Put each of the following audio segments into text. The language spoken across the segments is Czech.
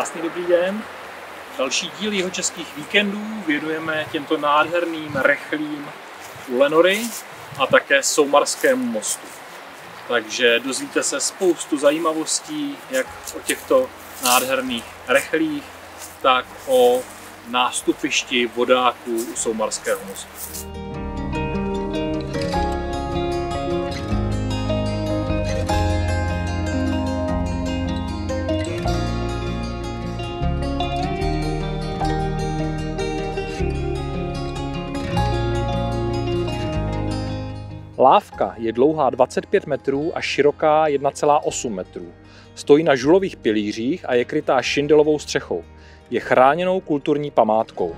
Krásný dobrý den. Další díl Jihočeských víkendů věnujeme těmto nádherným rechlím u Lenory a také Soumarskému mostu. Takže dozvíte se spoustu zajímavostí, jak o těchto nádherných rechlích, tak o nástupišti vodáků u Soumarského mostu. Lávka je dlouhá 25 metrů a široká 1,8 metrů. Stojí na žulových pilířích a je krytá šindelovou střechou. Je chráněnou kulturní památkou.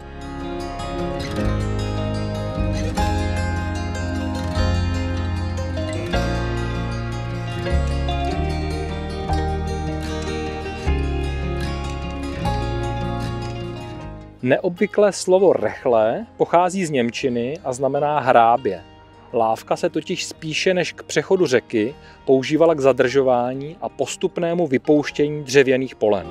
Neobvyklé slovo rechlé pochází z němčiny a znamená hrábě. Lávka se totiž spíše než k přechodu řeky používala k zadržování a postupnému vypouštění dřevěných polen.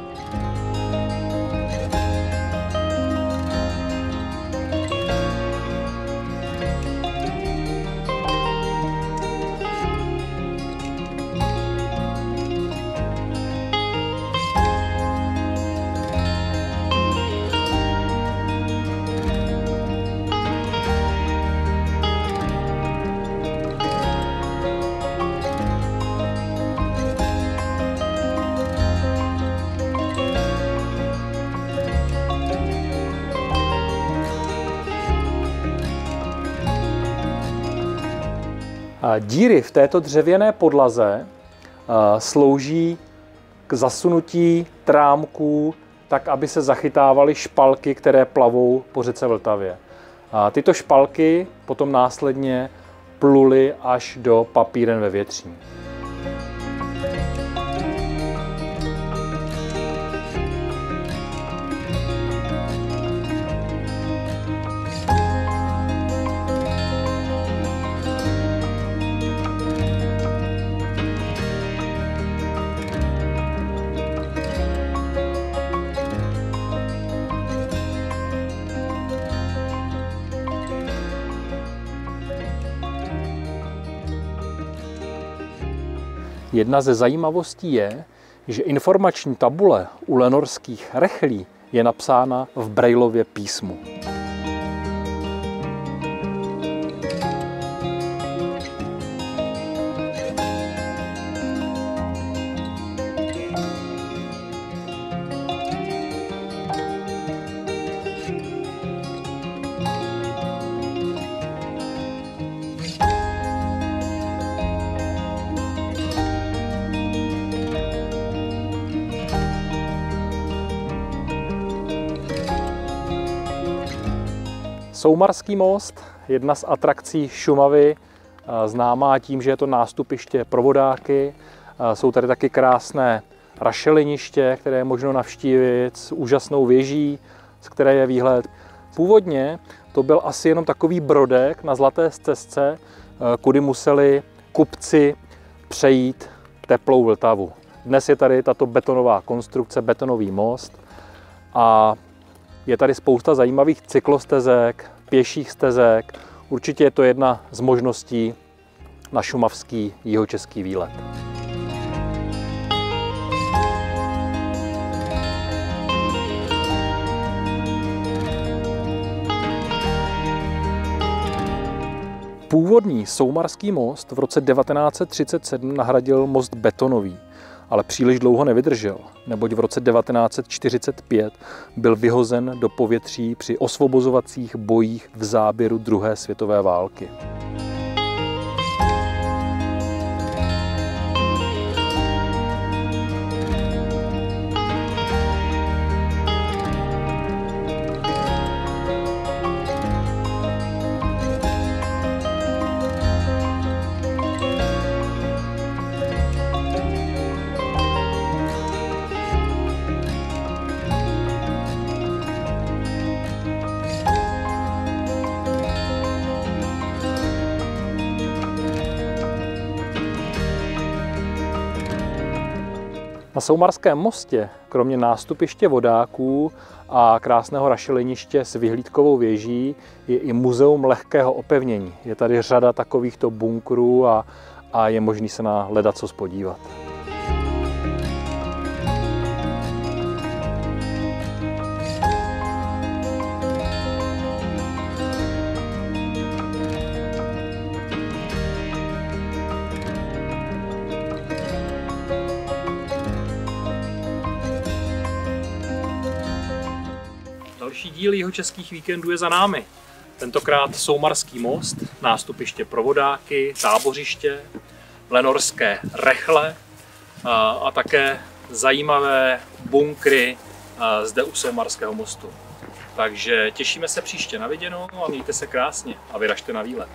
Díry v této dřevěné podlaze slouží k zasunutí trámků tak, aby se zachytávaly špalky, které plavou po řece Vltavě. Tyto špalky potom následně pluly až do papíren ve Větříně. Jedna ze zajímavostí je, že informační tabule u lenorských rechlí je napsána v Braillově písmu. Soumarský most, jedna z atrakcí Šumavy, známá tím, že je to nástupiště pro vodáky. Jsou tady taky krásné rašeliniště, které je možno navštívit s úžasnou věží, z které je výhled. Původně to byl asi jenom takový brodek na Zlaté stezce, kudy museli kupci přejít teplou Vltavu. Dnes je tady tato betonová konstrukce, betonový most a je tady spousta zajímavých cyklostezek, pěších stezek. Určitě je to jedna z možností na šumavský jihočeský výlet. Původní Soumarský most v roce 1937 nahradil most betonový, ale příliš dlouho nevydržel, neboť v roce 1945 byl vyhozen do povětří při osvobozovacích bojích v záběru druhé světové války. Na Soumarském mostě, kromě nástupiště vodáků a krásného rašeliniště s vyhlídkovou věží, je i muzeum lehkého opevnění. Je tady řada takovýchto bunkrů a je možný se na ledacos podívat. Další díl Jihočeských víkendů je za námi. Tentokrát Soumarský most, nástupiště pro vodáky, tábořiště, lenorské rechle a také zajímavé bunkry zde u Soumarského mostu. Takže těšíme se příště na viděnou a mějte se krásně a vyražte na výlet.